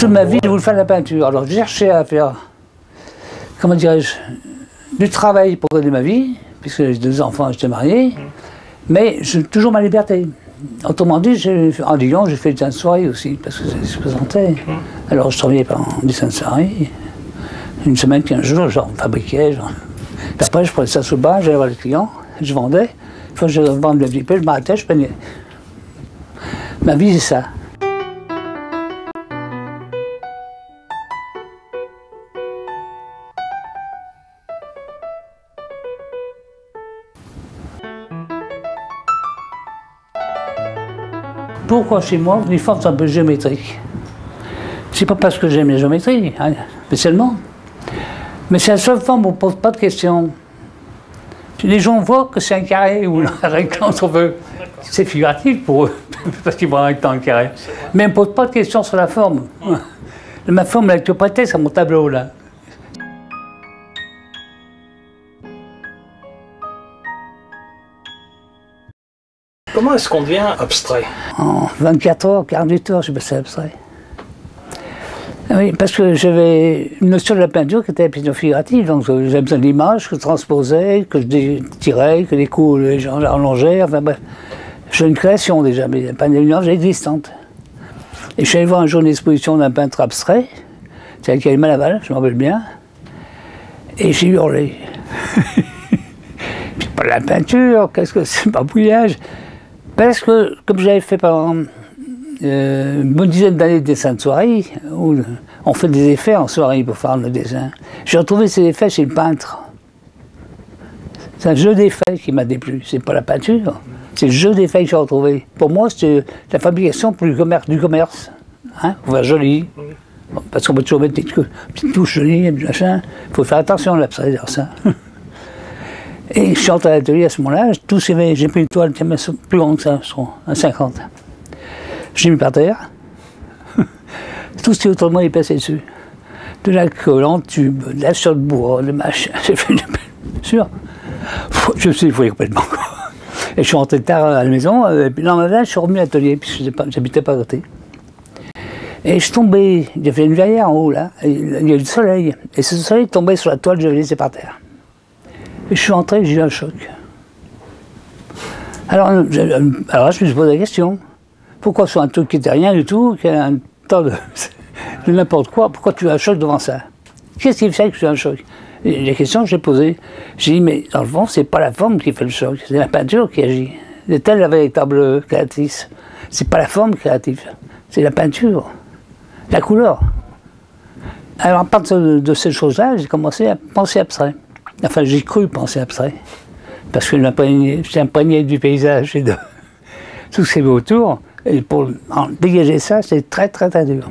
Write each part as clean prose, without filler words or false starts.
Toute ma vie, je voulais faire de la peinture. Alors, j'ai cherché à faire, comment dirais-je, du travail pour gagner ma vie, puisque j'ai 2 enfants, j'étais marié, mais j'ai toujours ma liberté. Autrement dit, en Lyon, j'ai fait des dessins de soirée aussi, parce que ça se présentait. Alors, je travaillais en dessin de soirée, une semaine, 15 jours, j'en fabriquais. Puis après, je prenais ça sous le bas, j'allais voir les clients, je vendais. Une fois que je vendais un petit peu, je m'arrêtais, je peignais. Ma vie, c'est ça. Pourquoi chez moi, les formes sont un peu géométriques? C'est pas parce que j'aime les géométries, hein, spécialement. Mais c'est la seule forme où on ne pose pas de questions. Les gens voient que c'est un carré ou un rectangle, si on veut. C'est figuratif pour eux, parce qu'ils voient un rectangle carré. Mais on ne pose pas de questions sur la forme. Ma forme, elle est prétexte à mon tableau, là. Comment est-ce qu'on devient abstrait? En 24 heures, 48 heures, je suis passé abstrait. Oui, parce que j'avais une notion de la peinture qui était la peinture figurative, donc j'avais besoin d'images que je transposais, que je tirais, que les coups, les gens allongeaient, enfin bref. J'ai une création déjà, mais pas une image existante. Et je suis allé voir un jour une exposition d'un peintre abstrait, c'est avec Alma Laval, je m'en rappelle bien, et j'ai hurlé. Puis pas la peinture, qu'est-ce que c'est, pas bouillage. Parce que, comme j'avais fait pendant une bonne dizaine d'années de dessin de soirée, où on fait des effets en soirée pour faire le dessin, j'ai retrouvé ces effets chez le peintre. C'est un jeu d'effets qui m'a déplu, c'est pas la peinture, c'est le jeu d'effets que j'ai retrouvé. Pour moi, c'est la fabrication pour du commerce. Hein, pour faire joli. Parce qu'on peut toujours mettre des petites touches jolies, machin. Il faut faire attention à l'abstrait dans ça. Et je suis entré à l'atelier à ce moment-là, j'ai pris une toile qui est plus grande que ça, je crois, à 50. Je l'ai mis par terre. Tout ce qui est autour de moi est passé dessus. De la colle en tube, de la soie de bois, de machin. J'ai fait sûr. Je me suis défouillé complètement. Et je suis rentré tard à la maison, et puis le lendemain, je suis revenu à l'atelier, puisque j'habitais pas à côté. Et je suis tombé, j'ai fait une verrière en haut, là, et il y a eu du soleil. Et ce soleil tombait sur la toile que j'avais laissée par terre. Et je suis entré, j'ai eu un choc. Alors je me suis posé la question. Pourquoi sur un truc qui n'était rien du tout, qui a un tas de n'importe quoi, pourquoi tu as un choc devant ça? Qu'est-ce qui fait que tu as un choc? Et les questions que j'ai posées, j'ai dit, mais dans le fond, c'est pas la forme qui fait le choc, c'est la peinture qui agit. C'est elle la véritable créatrice. C'est pas la forme créative, c'est la peinture, la couleur. Alors à partir de ces choses-là, j'ai commencé à penser abstrait. Enfin, j'ai cru penser abstrait, parce que j'étais imprégné du paysage et de tout ce qui est autour, et pour dégager ça, c'est très très très dur.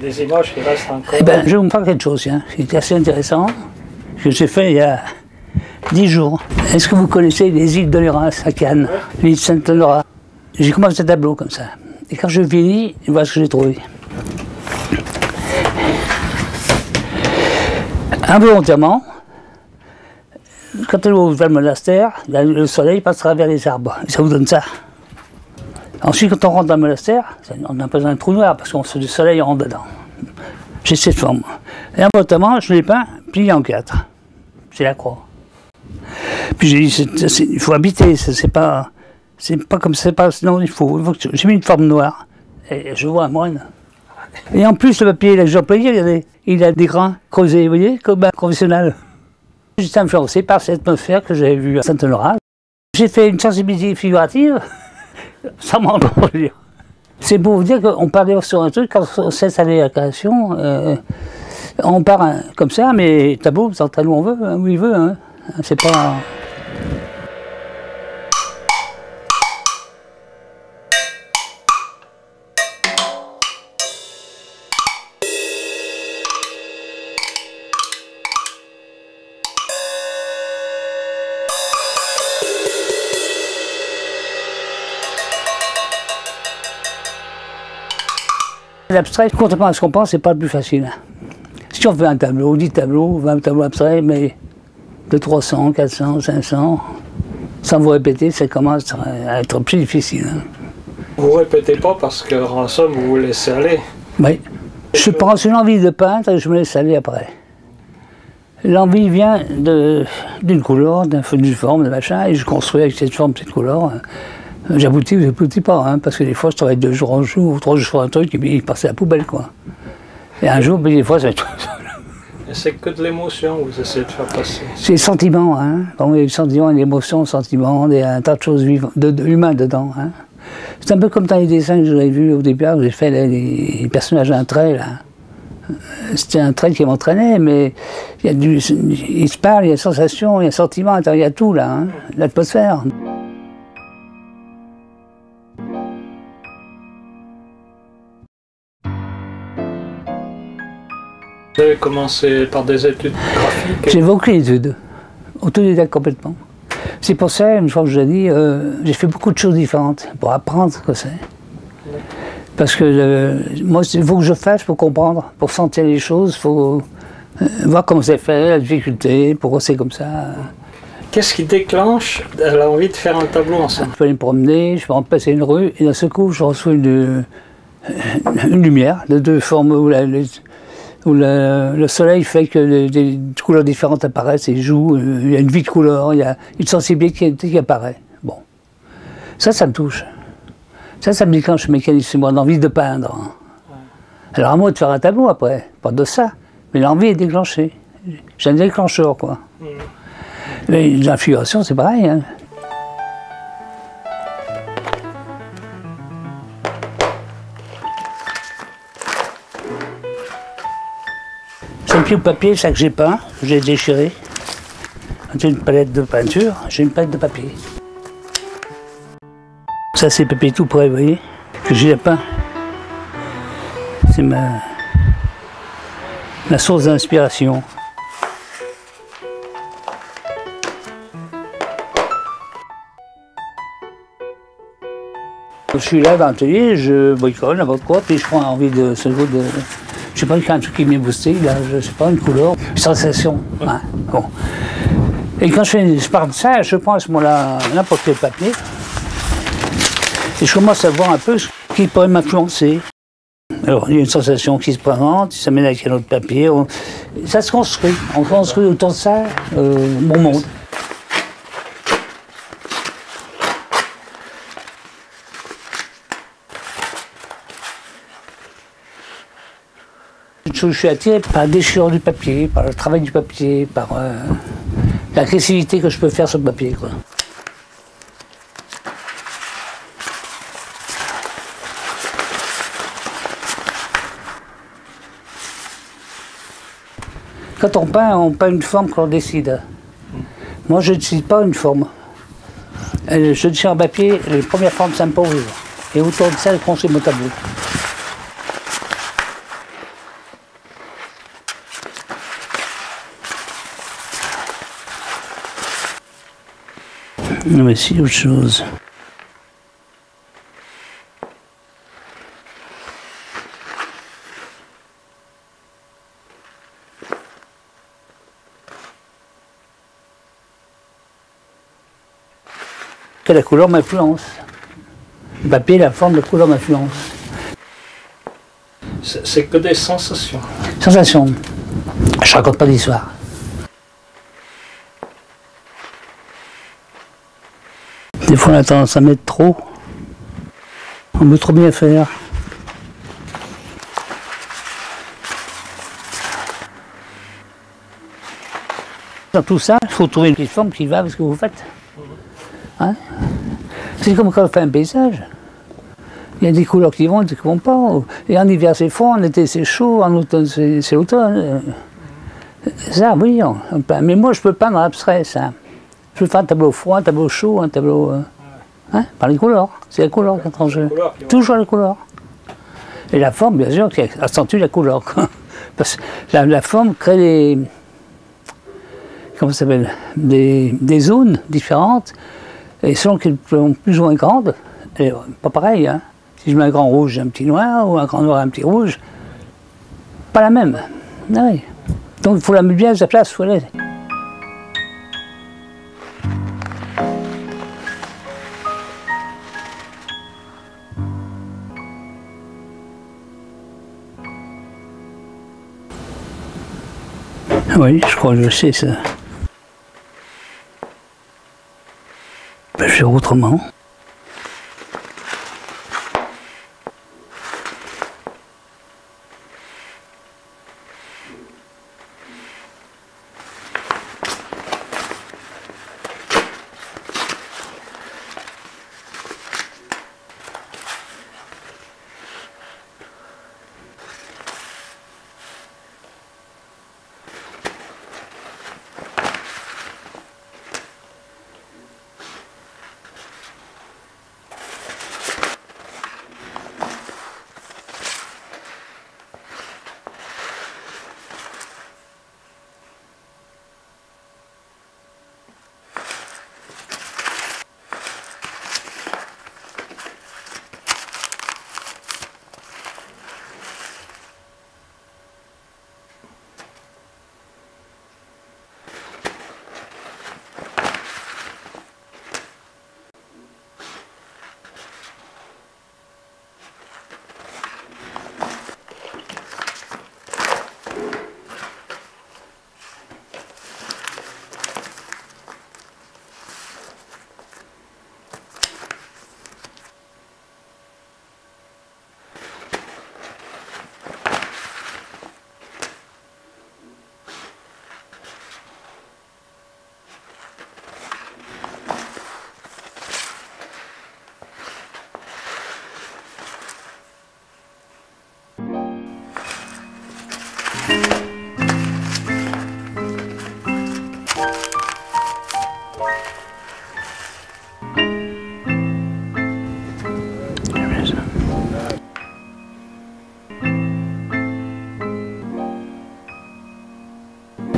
Des images qui restent encore... Eh ben, je vais vous faire quelque chose, hein, qui est assez intéressant, que j'ai fait il y a 10 jours. Est-ce que vous connaissez les îles de l'Érins à Cannes, l'île Saint-Honorat? J'ai commencé un tableau comme ça, et quand je finis, voilà ce que j'ai trouvé. Involontairement, quand on ouvre le monastère, le soleil passe à travers les arbres, et ça vous donne ça. Ensuite, quand on rentre dans le monastère, on a besoin d'un trou noir, parce qu'on se du soleil, on rentre dedans. J'ai cette forme. Et involontairement, je l'ai peint, plié en 4. C'est la croix. Puis j'ai dit, il faut habiter, c'est pas comme c'est pas, sinon il faut j'ai mis une forme noire, et je vois un moine. Et en plus, le papier là, que j'ai employé, il a des grains creusés, vous voyez, comme un professionnel. J'étais influencé par cette atmosphère que j'avais vue à Saint-Honorat. J'ai fait une sensibilité figurative, sans m'en dire. C'est pour vous dire qu'on parlait sur un truc, quand on cesse aller à la création, on part comme ça, mais tableau, ça entraîne où on veut, hein, où il veut. Hein. C'est pas... L'abstrait, contrairement à ce qu'on pense, c'est pas le plus facile. Si on fait un tableau, 10 tableaux, 20 tableaux abstraits, mais de 300, 400, 500, sans vous répéter, ça commence à être plus difficile. Hein. Vous répétez pas parce que, en somme, vous vous laissez aller. Oui. Je prends une envie de peindre et je me laisse aller après. L'envie vient d'une couleur, d'une forme, de machin, et je construis avec cette forme, cette couleur. J'aboutis ou j'aboutis pas, hein, parce que des fois je travaille 2 jours en jour, ou 3 jours sur un truc, et puis il passe à la poubelle, quoi. Et un jour, puis des fois, ça va être... C'est que de l'émotion que vous essayez de faire passer. C'est les sentiments, hein. Bon, il y a les sentiments, l'émotion, le sentiment, il y a un tas de choses humaines dedans, hein. C'est un peu comme dans les dessins que j'avais vus au début, où j'ai fait les personnages d'un trait, là. C'était un trait qui m'entraînait, mais il se parle, il y a une sensation, il y a un sentiment, il y a tout, là, hein, l'atmosphère. Vous avez commencé par des études graphiques? J'ai aucune étude, autodidacte complètement. C'est pour ça, une fois que je l'ai dit, j'ai fait beaucoup de choses différentes pour apprendre ce que c'est. Parce que moi, il faut que je fasse pour comprendre, pour sentir les choses, il faut voir comment c'est fait, la difficulté, pourquoi c'est comme ça. Qu'est-ce qui déclenche l'envie de faire un tableau ensemble? Je peux aller me promener, je peux en passer une rue, et d'un seul coup, je reçois une lumière de 2 formes où le soleil fait que des couleurs différentes apparaissent et jouent, il y a une vie de couleurs, il y a une sensibilité qui apparaît. Bon. Ça me touche. Ça me déclenche mécaniquement l'envie de peindre. Ouais. Alors à moi de faire un tableau après, pas de ça, mais l'envie est déclenchée. J'ai un déclencheur, quoi. Mais l'infiguration, c'est pareil, hein. C'est un pied de papier, ça que j'ai peint, j'ai déchiré. J'ai une palette de peinture, j'ai une palette de papier. Ça, c'est le papier tout prêt, vous voyez, que j'ai peint. C'est ma source d'inspiration. Je suis là dans l'atelier, je bricole n'importe quoi, puis je prends envie de je sais pas, un truc qui m'est boosté, là, je sais pas, une couleur, une sensation. Hein, bon. Et quand je pars de ça, je prends à ce moment-là n'importe quel papier. Et je commence à voir un peu ce qui pourrait m'influencer. Alors, il y a une sensation qui se présente, ça mène avec un autre papier. Ça se construit. On construit autour de ça mon monde. Je suis attiré par la déchirure du papier, par le travail du papier, par l'agressivité que je peux faire sur le papier, quoi. Quand on peint une forme qu'on décide. Moi, je ne décide pas une forme. Je déchire un papier, les premières formes s'imposent. Et autour de ça, je construis mon tableau. Non, mais c'est autre chose. Que la couleur m'influence. Le papier, la forme, la couleur m'influence. C'est que des sensations. Sensations. Je raconte pas d'histoire. Des fois, on a tendance à mettre trop. On veut trop bien faire. Dans tout ça, il faut trouver une petite forme qui va avec ce que vous faites. Hein? C'est comme quand on fait un paysage. Il y a des couleurs qui vont, des qui ne vont pas. Et en hiver c'est froid, en été c'est chaud, en automne c'est l'automne. Ça, oui. Mais moi je peux peindre abstrait, ça. Je peux faire un tableau froid, un tableau chaud, un tableau... Hein, par les couleurs. C'est la couleur qui entre en jeu. Toujours la couleur. Et la forme, bien sûr, qui accentue la couleur. Parce que la forme crée des... Comment ça s'appelle? Des zones différentes. Et selon qu'elles sont plus ou moins grandes, elles sont pas pareil. Hein. Si je mets un grand rouge, j'ai un petit noir, ou un grand noir, un petit rouge, pas la même. Ah oui. Donc il faut la mettre bien à sa place, il faut l'aider. Oui, je crois que je sais ça. Ben, je fais autrement.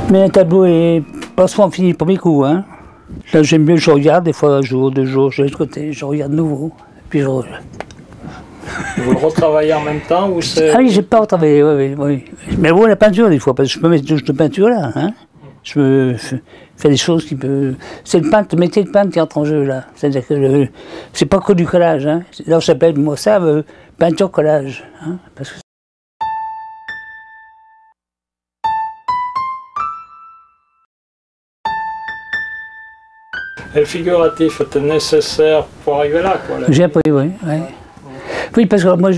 Mais un tableau est pas souvent fini pour mes coups. Hein. Là, j'aime mieux, je regarde, des fois un jour, 2 jours, je vais de côté, je regarde de nouveau. Puis Vous le retravaillez en même temps ou c'est... Ah oui, j'ai pas retravaillé, oui. Mais bon, la peinture, des fois, parce que je peux mettre des touches de peinture là. Hein. Je me fais des choses qui peuvent... C'est le métier de peintre qui entre en jeu là. C'est-à-dire que c'est pas que du collage. Hein. Là, j'appelle moi ça peinture-collage. Hein, parce que Et le figuratif était nécessaire pour arriver là, quoi. J'ai appris, oui. Oui, parce que moi,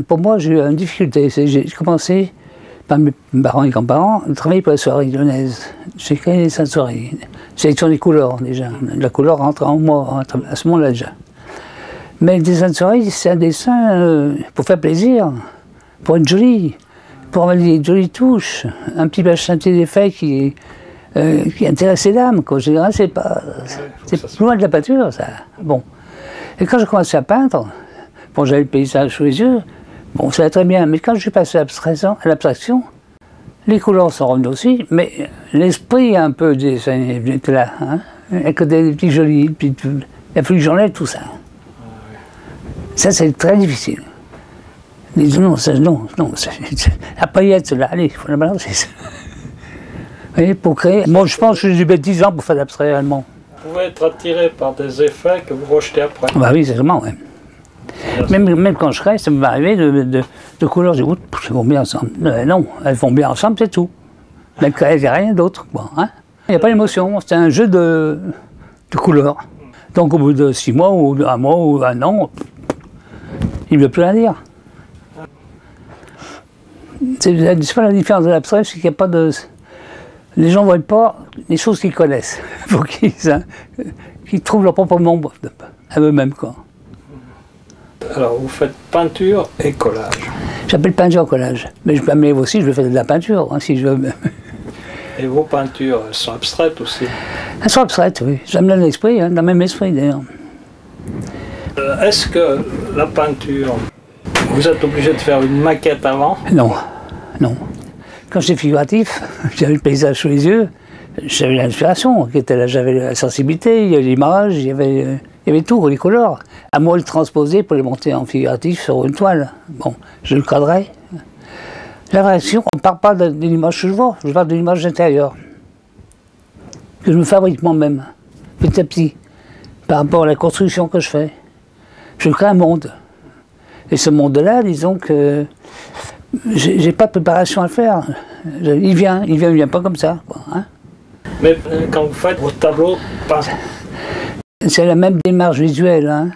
pour moi, j'ai eu une difficulté. J'ai commencé, par mes parents et grands-parents, à travailler pour la soirée lyonnaise. J'ai créé des soirées. Sélection des couleurs, déjà. La couleur rentre en moi, à ce moment-là, déjà. Mais le dessin de soirée, c'est un dessin pour faire plaisir, pour être joli, pour avoir des jolies touches, un petit effet qui intéresse les dames, quoi. Je dirais, c'est loin de la peinture, ça. Bon. Et quand j'ai commencé à peindre, bon, j'avais le paysage sous les yeux, bon, ça allait très bien, mais quand je suis passé à l'abstraction, les couleurs sont revenues aussi, mais l'esprit un peu du dessin était là, hein, avec des petits jolis, il a fallu que j'enlève tout ça. Ça, c'est très difficile. Non, la paillette, là, allez, il faut la balancer. Et pour créer. Moi, je pense que j'ai dû mettre 10 ans pour faire l'abstrait allemand. Vous pouvez être attiré par des effets que vous rejetez après. Bah oui, c'est vraiment, ouais. Même quand je crée, ça m'est arrivé de couleurs, je dis, elles vont bien ensemble. Non, elles vont bien ensemble, c'est tout. Mais il n'y a rien d'autre, quoi. Hein. Il n'y a pas d'émotion, c'est un jeu de couleurs. Donc au bout de 6 mois, ou 1 mois, ou 1 an, il ne veut plus rien dire. C'est pas la différence de l'abstrait, c'est qu'il n'y a pas de... Les gens ne voient pas les choses qu'ils connaissent. Il faut qu'ils trouvent leur propre monde à eux-mêmes, quoi. Alors, vous faites peinture et collage. J'appelle peinture-collage. Mais je peux amener aussi, je vais faire de la peinture, hein, si je veux. Et vos peintures, elles sont abstraites aussi? Elles sont abstraites, oui. J'aime l'esprit, hein, dans le même esprit, d'ailleurs. Est-ce que la peinture, vous êtes obligé de faire une maquette avant? Non, non. Quand j'étais figuratif, j'avais le paysage sous les yeux, j'avais l'inspiration qui était là, j'avais la sensibilité, il y avait l'image, il y avait tout, les couleurs. À moi de le transposer pour les monter en figuratif sur une toile. Bon, je le cadrais. La réaction, on ne parle pas de l'image que je parle de l'image intérieure, que je me fabrique moi-même, petit à petit, par rapport à la construction que je fais. Je crée un monde. Et ce monde-là, disons que j'ai pas de préparation à faire. Il vient pas comme ça, quoi, hein. Mais quand vous faites votre tableau, c'est la même démarche visuelle, hein.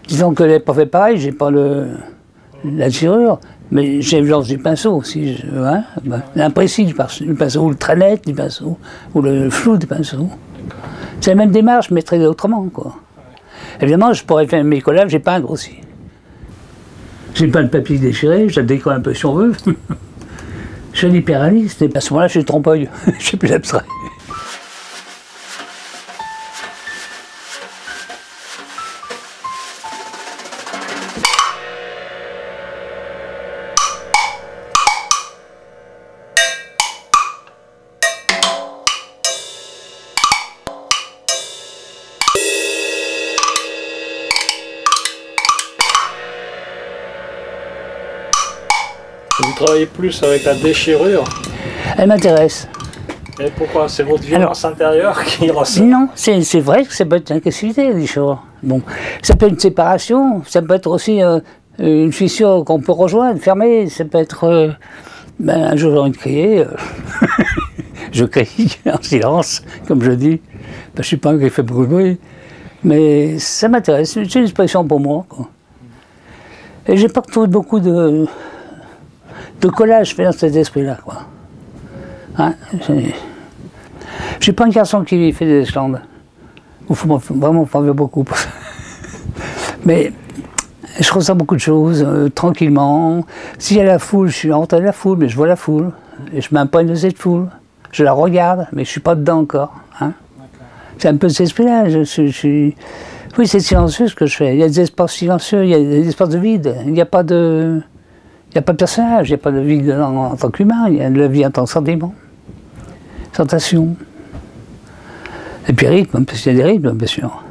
Disons que je n'ai pas fait pareil, j'ai pas la serrure, mais j'ai l'usage du pinceau aussi, hein, l'imprécis du pinceau, ou le très net du pinceau, ou le flou du pinceau. C'est la même démarche, mais très autrement, quoi. Évidemment, je pourrais faire mes collages et peindre aussi. J'ai pas le papier déchiré, je le décolle un peu si on veut. Je suis un hyperréaliste, et à ce moment-là, je suis trompe-œil, je suis plus abstrait. Vous travaillez plus avec la déchirure. Elle m'intéresse. Et pourquoi? C'est votre violence intérieure qui ressort? Non, c'est vrai que ça peut être une agressivité, les choses. Bon, ça peut être une séparation, ça peut être aussi une fissure qu'on peut rejoindre, fermer, ça peut être... un jour j'ai envie de crier, je crie en silence, comme je dis. Je ne suis pas un qui fait beaucoup de bruit, mais ça m'intéresse, c'est une expression pour moi, quoi. Et j'ai pas trouvé beaucoup de collages faits dans cet esprit-là, quoi. Hein, je suis pas un garçon qui fait des esclandres. Il faut vraiment pas faire beaucoup pour ça. Mais je ressens beaucoup de choses, tranquillement. S'il y a la foule, je suis en train de la foule, mais je vois la foule. Et je m'imprègne de cette foule. Je la regarde, mais je suis pas dedans encore. Hein. C'est un peu cet esprit-là. Oui, c'est silencieux ce que je fais. Il y a des espaces silencieux, il y a des espaces de vide. Il n'y a pas de... Il n'y a pas de personnage, il n'y a pas de vie en tant qu'humain, il y a de la vie en tant que sentiment, sensation. Et puis rythme, parce qu'il y a des rythmes, bien sûr.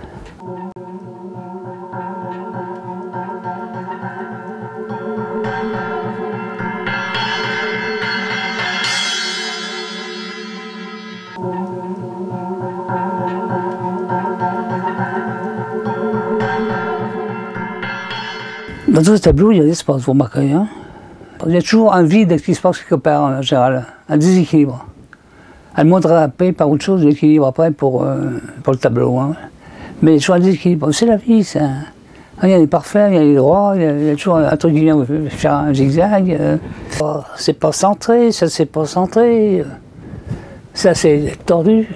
Dans tout ce tableau, il y a des espaces, vous remarquerez, hein. Il y a toujours un vide qui se passe quelque part en général, un déséquilibre. Elle montrera après par autre chose l'équilibre après pour le tableau. Hein. Mais il y a toujours un déséquilibre. C'est la vie, ça. Rien n'est parfait, il y a des droits, il y a toujours un truc qui vient faire un zigzag. C'est pas centré, ça c'est pas centré. Ça c'est tordu.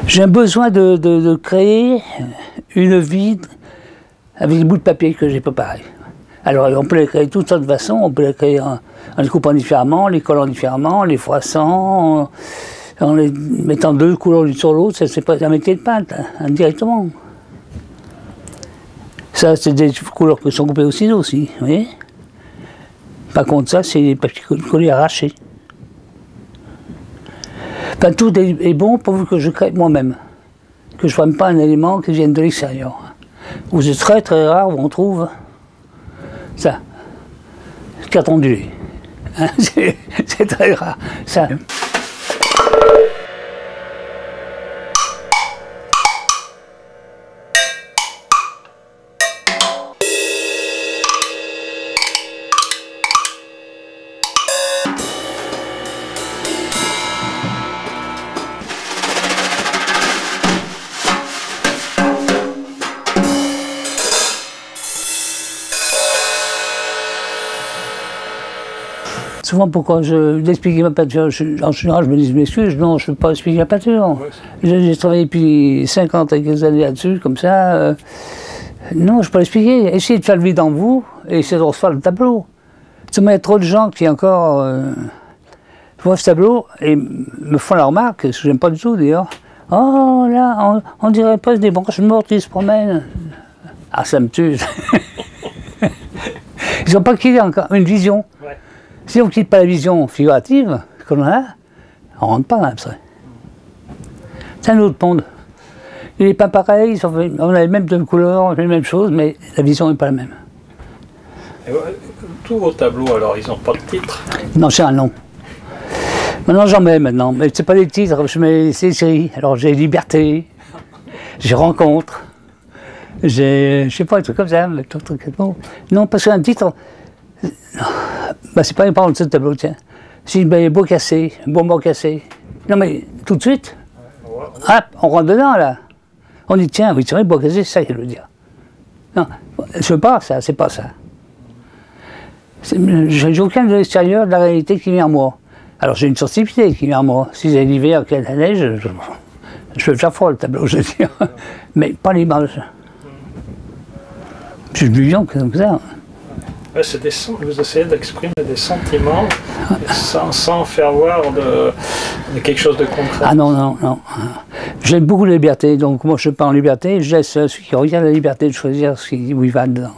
J'ai un besoin de créer une vie avec des bouts de papier que j'ai préparés. Alors on peut les créer de toutes sortes de façons, on peut les créer en les coupant différemment, les collant différemment, les froissant, en les mettant deux couleurs l'une sur l'autre, c'est pas un métier de peintre, hein, directement. Ça c'est des couleurs qui sont coupées au ciseau aussi, vous voyez. Par contre ça c'est des papiers collés arrachés. Enfin tout est bon pourvu que je crée moi-même, que je ne prenne pas un élément qui vienne de l'extérieur. Où c'est très très rare où on trouve ça, carte ondulée. Hein, c'est très rare, ça. Souvent, pourquoi d'expliquer ma peinture, en général, je me dis, je m'excuse, non, je ne peux pas expliquer la peinture. Ouais, j'ai travaillé depuis 50 et quelques années là-dessus, comme ça. Non, je ne peux pas l'expliquer. Essayez de faire le vide en vous et essayez de refaire le tableau. Il y a trop de gens qui encore voient ce tableau et me font la remarque, ce que j'aime pas du tout d'ailleurs. Oh là, on dirait presque des branches mortes qui se promènent. Ah, ça me tue. Ils n'ont pas quitté encore une vision. Ouais. Si on ne quitte pas la vision figurative qu'on a, on ne rentre pas dans l'abstrait. C'est un autre monde. Il n'est pas pareil, on a les mêmes couleurs, les mêmes choses, mais la vision n'est pas la même. Et tous vos tableaux, alors, ils n'ont pas de titre? Non, c'est un nom. Maintenant, j'en mets maintenant, mais c'est pas des titres, je mets ces séries. Alors, j'ai Liberté, j'ai Rencontre, j'ai, je sais pas, un truc comme ça, mais tout truc. Non, parce qu'un titre, Bah, c'est pas important de ce tableau, tiens. Si ben, il est beau cassé, bonbon cassé. Non mais tout de suite, hop, on rentre dedans là. On dit tiens, oui c'est vrai, beau cassé, c'est ça qu'il veut dire. Non, je veux pas ça, c'est pas ça. J'ai aucun de l'extérieur de la réalité qui vient en moi. Alors j'ai une sensibilité qui vient en moi. Si c'est l'hiver, qu'il y a de la neige, je fais froid le tableau, je veux dire. Mais pas l'image. Je suis vivant comme ça. Ouais, vous essayez d'exprimer des sentiments sans faire voir de quelque chose de concret. Ah non, non, non. J'aime beaucoup la liberté, donc moi je ne suis pas en liberté, je laisse ceux qui regarde la liberté de choisir où il va dedans.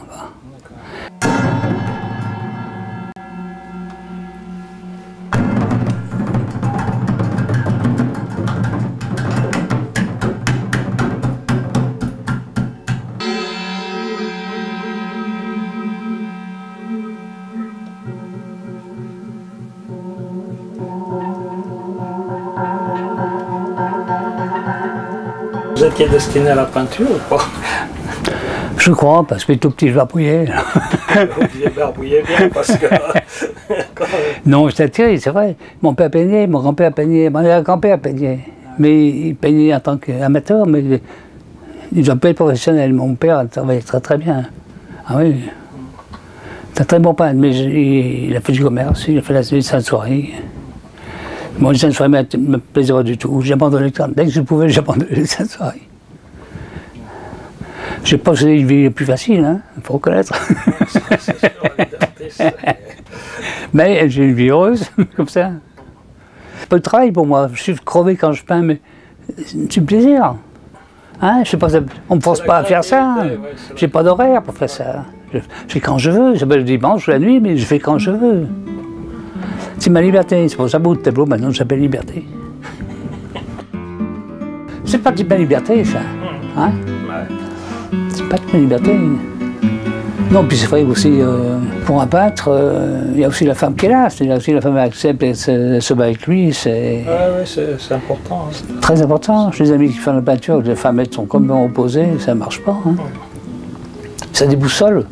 Vous étiez destiné à la peinture ou pas? Je crois, parce que tout petit je barbouillais. Vous barbouillez bien parce que... Non, j'étais attiré, c'est vrai. Mon père peignait, mon grand-père peignait, mon grand-père peignait. Mais il peignait en tant qu'amateur, mais il doit pas être professionnel. Mon père travaillait très très bien. Ah oui. C'est un très bon peintre, mais il a fait du commerce, il a fait la Sainte-Soirée. Moi, les Sainte-Soirée ne me plaisait pas du tout. J'ai abandonné le temps. Dès que je pouvais, j'ai abandonné les Sainte-Soirée. Je sais pas si c'est une vie plus facile, hein, il faut reconnaître. C'est sûr, la liberté, mais j'ai une vie heureuse, comme ça. C'est pas le travail pour moi. Je suis crevé quand je peins, mais c'est du plaisir. Hein, je sais pas, on me force pas à faire ça. J'ai pas d'horaire pour faire ça. Je fais quand je veux. J'appelle le dimanche ou la nuit, mais je fais quand je veux. C'est ma liberté. C'est pour ça que le tableau, maintenant, j'appelle liberté. C'est pas de ma liberté, ça. Hein? C'est pas de ma liberté. Non, puis c'est vrai aussi, pour un peintre, il y a aussi la femme qui est là. C'est-à-dire aussi la femme accepte et se bat avec lui. C'est important. Hein. Très important. Chez les amis qui font la peinture, les femmes sont complètement opposées, ça ne marche pas. Hein. Ça déboussole.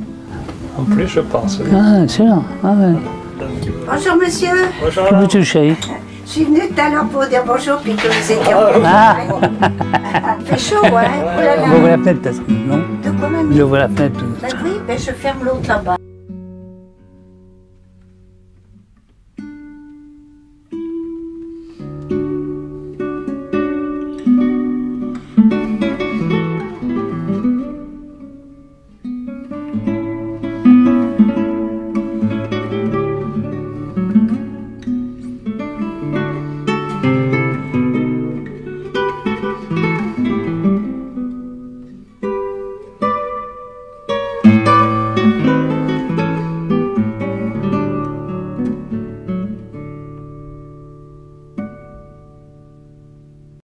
En plus, je pense. Oui. Ah, c'est sûr. Ah, ouais. Bonjour monsieur. Bonjour. Que veux-tu, chérie? Je suis venue tout à l'heure pour dire bonjour puis que vous étiez en Il fait chaud, ouais. Oh là là. On ouvre la fenêtre, peut-être, non? De quoi même? Il ouvre la fenêtre. Ben oui, ben je ferme l'autre là-bas.